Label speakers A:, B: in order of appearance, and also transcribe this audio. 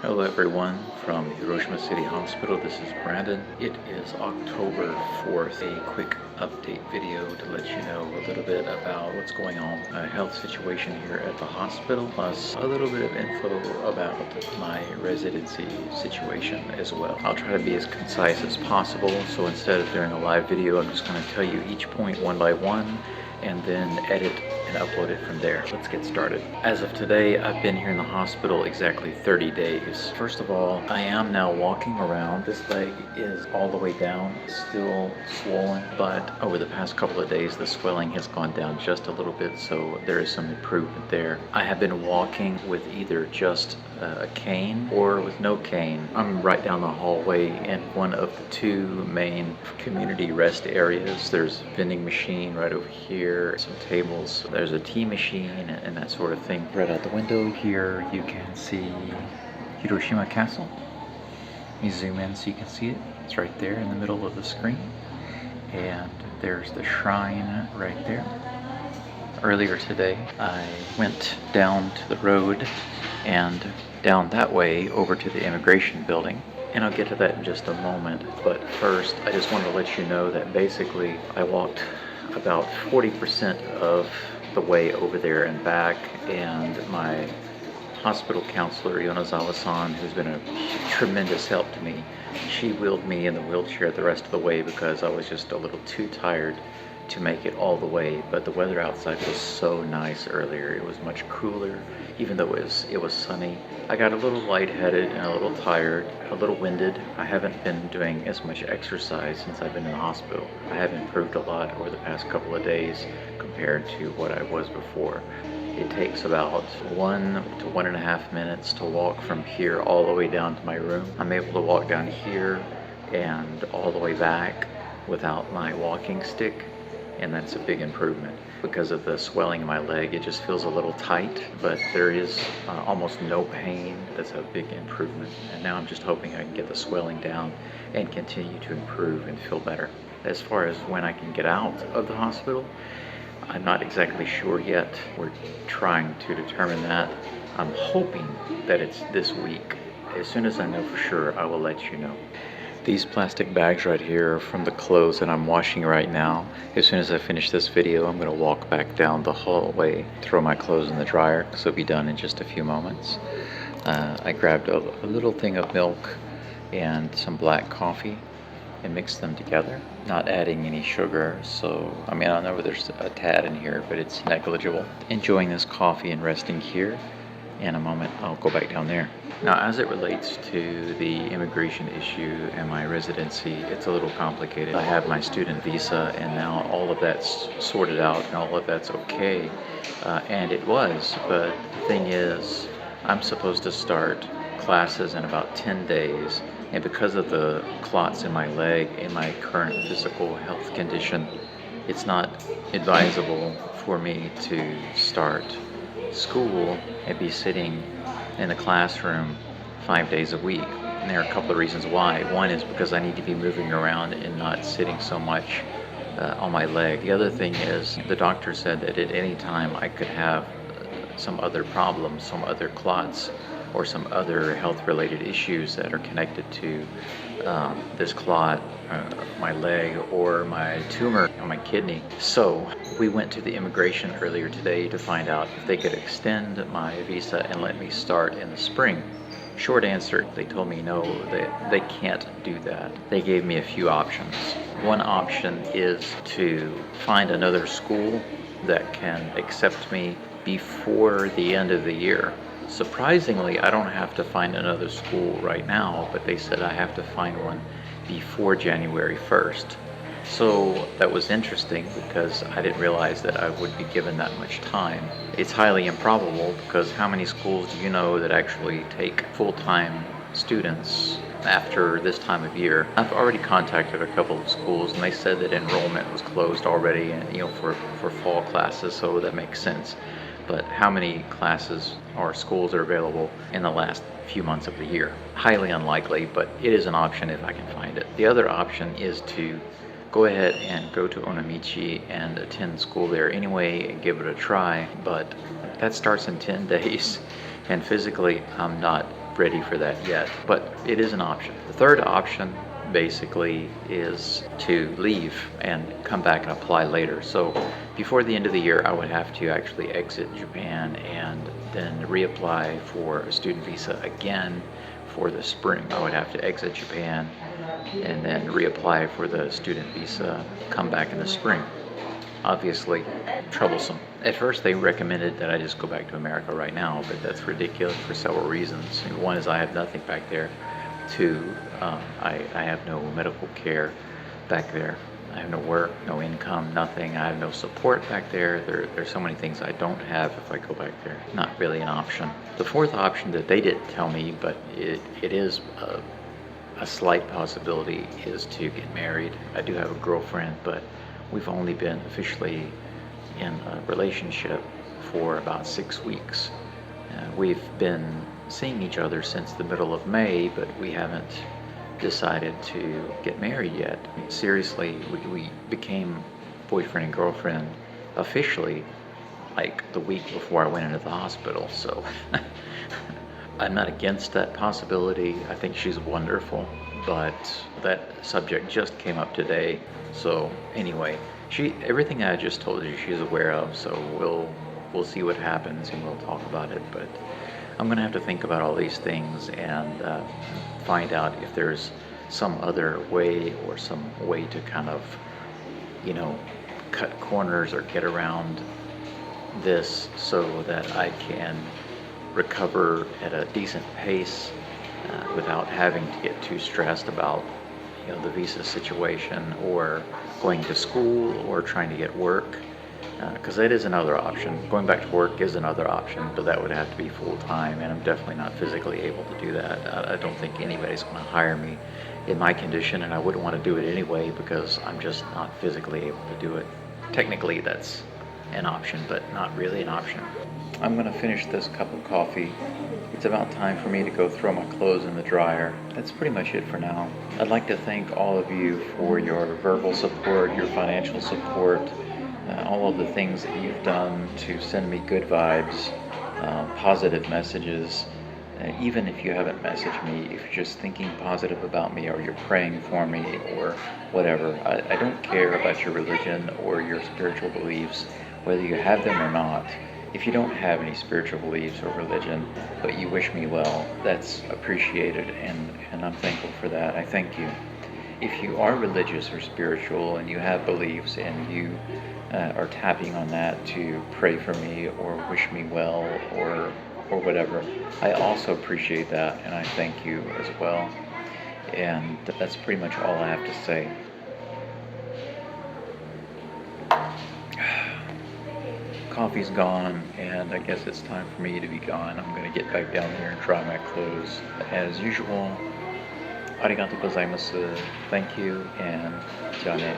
A: Hello everyone from Hiroshima City Hospital. This is Brandon. It is October 4th. A quick update video to let you know a little bit about what's going on, a health situation here at the hospital, plus a little bit of info about my residency situation as well. I'll try to be as concise as possible, so instead of doing a live video, I'm just going to tell you each point one by one and then edit and upload it from there. Let's get started. As of today, I've been here in the hospital exactly 30 days. First of all, I am now walking around. This leg is all the way down, still swollen, but over the past couple of days, the swelling has gone down just a little bit, so there is some improvement there. I have been walking with either just a cane or with no cane. I'm right down the hallway in one of the two main community rest areas. There's a vending machine right over here, some tables. There's a tea machine and that sort of thing. Right out the window here, you can see Hiroshima Castle. Let me zoom in so you can see it. It's right there in the middle of the screen. And there's the shrine right there. Earlier today, I went down to the road and down that way over to the immigration building. And I'll get to that in just a moment. But first, I just wanted to let you know that basically I walked about 40% of the way over there and back, and my hospital counselor, Yonezawa-san, who's been a tremendous help to me, she wheeled me in the wheelchair the rest of the way because I was just a little too tired to make it all the way. But the weather outside was so nice earlier. It was much cooler, even though it was sunny. I got a little lightheaded and a little tired, a little winded. I haven't been doing as much exercise since I've been in the hospital. I have improved a lot over the past couple of days compared to what I was before. It takes about 1 to 1.5 minutes to walk from here all the way down to my room. I'm able to walk down here and all the way back without my walking stick, and that's a big improvement. Because of the swelling in my leg, it just feels a little tight, but there is almost no pain. That's a big improvement. And now I'm just hoping I can get the swelling down and continue to improve and feel better. As far as when I can get out of the hospital, I'm not exactly sure yet. We're trying to determine that. I'm hoping that it's this week. As soon as I know for sure, I will let you know. These plastic bags right here are from the clothes that I'm washing right now. As soon as I finish this video, I'm going to walk back down the hallway, throw my clothes in the dryer, so it'll be done in just a few moments. I grabbed a little thing of milk and some black coffee and mixed them together, not adding any sugar. So, I mean, I know there's a tad in here, but it's negligible. Enjoying this coffee and resting here. In a moment, I'll go back down there. Now, as it relates to the immigration issue and my residency, it's a little complicated. I have my student visa, and now all of that's sorted out and all of that's okay. And it was, but the thing is, I'm supposed to start classes in about 10 days. And because of the clots in my leg and my current physical health condition, it's not advisable for me to start school and be sitting in the classroom 5 days a week. And there are a couple of reasons why. One is because I need to be moving around and not sitting so much on my leg. The other thing is the doctor said that at any time I could have some other problems, some other clots, or some other health-related issues that are connected to this clot, my leg, or my tumor on my kidney. So we went to the immigration earlier today to find out if they could extend my visa and let me start in the spring. Short answer, they told me no, they can't do that. They gave me a few options. One option is to find another school that can accept me before the end of the year. Surprisingly, I don't have to find another school right now, but they said I have to find one before January 1st. So that was interesting because I didn't realize that I would be given that much time. It's highly improbable because how many schools do you know that actually take full-time students after this time of year? I've already contacted a couple of schools and they said that enrollment was closed already, and for fall classes, so that makes sense. But how many classes or schools are available in the last few months of the year? Highly unlikely, but it is an option if I can find it. The other option is to go ahead and go to Onamichi and attend school there anyway and give it a try, but that starts in 10 days, and physically I'm not ready for that yet, but it is an option. The third option basically is to leave and come back and apply later. So before the end of the year, I would have to actually exit Japan and then reapply for a student visa again for the spring. I would have to exit Japan and then reapply for the student visa, come back in the spring. Obviously troublesome. At first they recommended that I just go back to America right now, but that's ridiculous for several reasons. One is I have nothing back there. Two, I have no medical care back there. I have no work, no income, nothing. I have no support back there. There's so many things I don't have if I go back there. Not really an option. The fourth option that they didn't tell me, but it is a slight possibility, is to get married. I do have a girlfriend, but we've only been officially in a relationship for about 6 weeks. We've been seeing each other since the middle of May, but we haven't decided to get married yet. I mean, seriously, we became boyfriend and girlfriend officially like the week before I went into the hospital, so I'm not against that possibility. I think she's wonderful, but that subject just came up today. So anyway, everything I just told you she's aware of, so we'll see what happens and we'll talk about it. But I'm gonna have to think about all these things and find out if there's some other way or some way to kind of, cut corners or get around this so that I can recover at a decent pace without having to get too stressed about the visa situation or going to school or trying to get work, because that is another option. Going back to work is another option, but that would have to be full-time, and I'm definitely not physically able to do that. I don't think anybody's going to hire me in my condition, and I wouldn't want to do it anyway because I'm just not physically able to do it. Technically that's an option, but not really an option. I'm going to finish this cup of coffee. It's about time for me to go throw my clothes in the dryer. That's pretty much it for now. I'd like to thank all of you for your verbal support, your financial support, all of the things that you've done to send me good vibes, positive messages. Even if you haven't messaged me, if you're just thinking positive about me or you're praying for me or whatever, I don't care about your religion or your spiritual beliefs, whether you have them or not. If you don't have any spiritual beliefs or religion, but you wish me well, that's appreciated, and I'm thankful for that. I thank you. If you are religious or spiritual and you have beliefs and you are tapping on that to pray for me or wish me well or whatever, I also appreciate that, and I thank you as well. And that's pretty much all I have to say. Coffee's gone, and I guess it's time for me to be gone. I'm going to get back down there and dry my clothes. As usual, arigatou gozaimasu. Thank you, and ja ne.